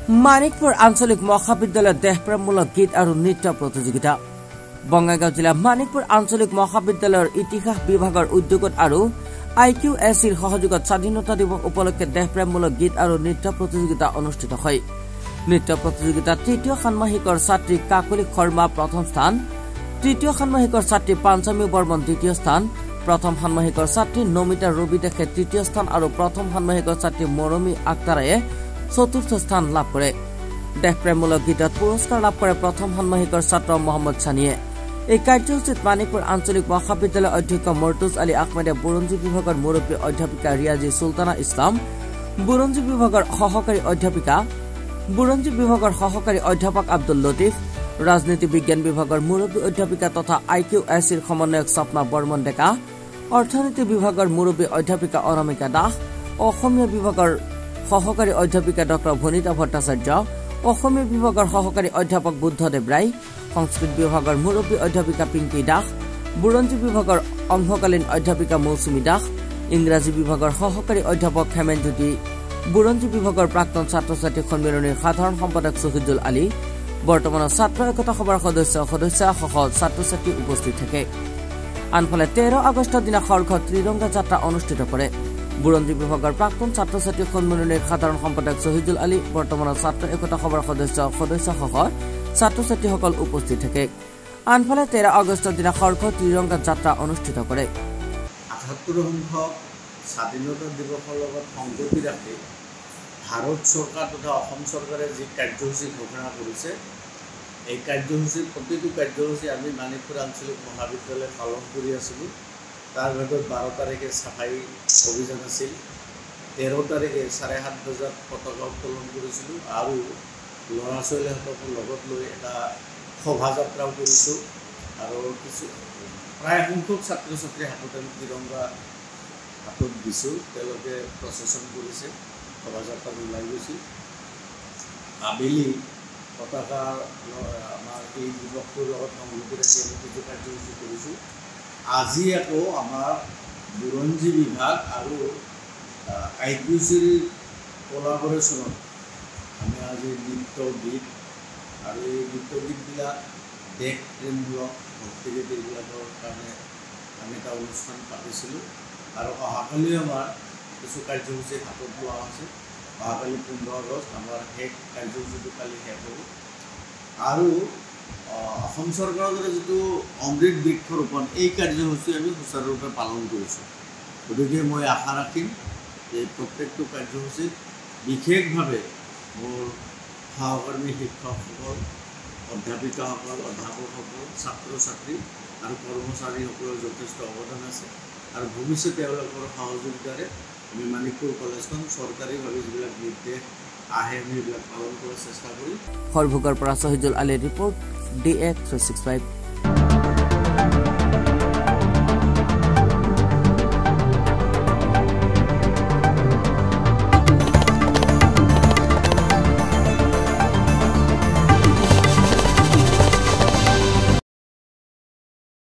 মানিকপুৰ আঞ্চলিক মহাবিদ্যালয়ত দেশপ্ৰেমমূলক গীত আৰু নৃত্য প্ৰতিযোগিতা। বঙাইগাঁও জিলা মানিকপুৰ আঞ্চলিক মহাবিদ্যালয়ৰ ইতিহাস বিভাগৰ উদ্যোগত আৰু IQACৰ সহযোগত স্বাধীনতা দিৱস উপলক্ষে দেশপ্ৰেমমূলক গীত আৰু নৃত্য প্ৰতিযোগিতা অনুষ্ঠিত হয়। নৃত্য প্ৰতিযোগিতাত তৃতীয় ষান্মাসিকৰ ছাত্ৰী কাকলি শৰ্মা প্ৰথম স্থান, তৃতীয় ষান্মাসিকৰ ছাত্ৰী পাঞ্চমী বৰ্মন দ্বিতীয় স্থান, প্ৰথম ষান্মাসিকৰ ছাত্ৰী নমিতা ৰবি দাসে তৃতীয় স্থান আৰু প্ৰথম ষান্মাসিকৰ ছাত্ৰী মৰমী আক্তাৰে চতুৰ্থ স্থান লাভ কৰে। দেশপ্ৰেমমূলক গীতত পুৰস্কাৰ লাভ কৰে প্ৰথম ষান্মাসিকৰ ছাত্ৰ মহম্মদ ছানিয়ে। এই কাৰ্যসূচীত মানিকপুৰ আঞ্চলিক মহাবিদ্যালয়ৰ অধ্যক্ষ মৰ্তুজ আলী আহমেদে বুৰঞ্জী বিভাগৰ মুৰব্বী অধ্যাপিকা ৰিয়াজী সুলতানা ইছলাম, বুৰঞ্জী বিভাগৰ সহকাৰী অধ্যাপক আব্দুল লতিফ, ৰাজনীতি বিজ্ঞান বিভাগৰ মুৰব্বী অধ্যাপিকা তথা IQACৰ সমন্বয়ক স্বপ্না বৰ্মন ডেকা, অৰ্থনীতি বিভাগৰ মুৰব্বী অধ্যাপিকা অনামিকা দাস, অসমীয়া বিভাগৰ সহকাৰী অধ্যাপিকা ডক্টৰ ভনিতা ভট্টাচাৰ্য, অসমীয়া বিভাগৰ সহকাৰী অধ্যাপক বুদ্ধদেৱ ৰায়, সংস্কৃত বিভাগৰ মুৰব্বী অধ্যাপিকা পিংকি দাস, বুৰঞ্জী বিভাগৰ অংশকালীন অধ্যাপিকা মৌচুমী দাস, ইংৰাজী বিভাগৰ সহকাৰী অধ্যাপক হেমেনজ্যোতি, বুৰঞ্জী বিভাগৰ প্ৰাক্তন ছাত্ৰ ছাত্ৰী সন্মিলনীৰ সাধাৰণ সম্পাদক শহীদুল আলী, বৰ্তমানৰ ছাত্ৰ একতা সভাৰ সদস্যসহ ছাত্ৰ ছাত্ৰী উপস্থিত থাকে। আনফালে 13 আগষ্টৰ দিনা খৰখত ত্ৰিৰংগা যাত্ৰা অনুষ্ঠিত কৰে। বুৰঞ্জী বিভাগৰ প্ৰাক্তন ছাত্ৰ ছাত্ৰী সন্মিলনীৰ সাধাৰণ সম্পাদক শহীদুল আলী, বৰ্তমানৰ ছাত্ৰ একতা সভাৰ সদস্যসহ ছাত্ৰ ছাত্ৰীসকল উপস্থিত থাকে। আনফালে 13 আগষ্টৰ দিনা খৰখত ত্ৰিৰংগা যাত্ৰা অনুষ্ঠিত কৰে। ৭৮ সংখ্যক স্বাধীনতা দিৱসৰ লগত সংগতি ৰাখি ভাৰত চৰকাৰ তথা অসম চৰকাৰে যি কাৰ্যসূচী ঘোষণা কৰিছে, এই কাৰ্যসূচীৰ প্ৰতিটো কাৰ্যসূচী আমি মানিকপুৰ আঞ্চলিক মহাবিদ্যালয়ে পালন কৰি আছিলোঁ। তাৰ ভিতৰত 12 তাৰিখে চাফাই অভিযান আছিল, 13 তাৰিখে 7:30 বজাত পতাকা উত্তোলন কৰিছিলোঁ আৰু ল'ৰা ছোৱালীহঁতক লগত লৈ এটা শোভাযাত্ৰাও কৰিছোঁ আৰু প্ৰায় সংখ্যক ছাত্ৰ ছাত্ৰীৰ হাতত আমি ত্ৰিৰংগা হাতত দিছোঁ। তেওঁলোকে প্ৰচেছন কৰিছে, শোভাযাত্ৰাত ওলাই গৈছিল। আবেলি পতাকা আমাৰ এই দিৱসটোৰ লগত সংগতি ৰাখি আমি কিছু কাৰ্যসূচী কৰিছোঁ। আজি আকৌ আমাৰ বুৰঞ্জী বিভাগ আৰু IQACৰ কোলাবৰেশ্যনত আমি আজি নৃত্য গীত আৰু এই নৃত্য গীতবিলাক দেশ প্ৰেমমূলক ভক্তিগীত এইবিলাকৰ কাৰণে আমি এটা অনুষ্ঠান পাতিছিলোঁ আৰু অহাকালি আমাৰ কিছু কাৰ্যসূচী হাতত লোৱা হৈছে। অহাকালি 15 আগষ্ট আমাৰ কাৰ্যসূচীটো কালি শেষ হ'ব আৰু অসম চৰকাৰৰ দ্বাৰা যিটো অমৃত বৃক্ষ ৰোপণ, এই কাৰ্যসূচী আমি সুচাৰুৰূপে পালন কৰিছোঁ। গতিকে মই আশা ৰাখিম এই প্ৰত্যেকটো কাৰ্যসূচীত বিশেষভাৱে মোৰ সহকৰ্মী শিক্ষকসকল, অধ্যাপিকাসকল, অধ্যাপকসকল, ছাত্ৰ ছাত্ৰী আৰু কৰ্মচাৰীসকলৰ যথেষ্ট অৱদান আছে আৰু ভৱিষ্যতে তেওঁলোকৰ সহযোগিতাৰে আমি মানিকপুৰ কলেজখন চৰকাৰীভাৱে যিবিলাক নিৰ্দেশ আহে আমি এইবিলাক পালন কৰাৰ চেষ্টা কৰিম। সৰভোগৰ পৰা শহীদুল আলীৰ ৰিপৰ্ট DX365।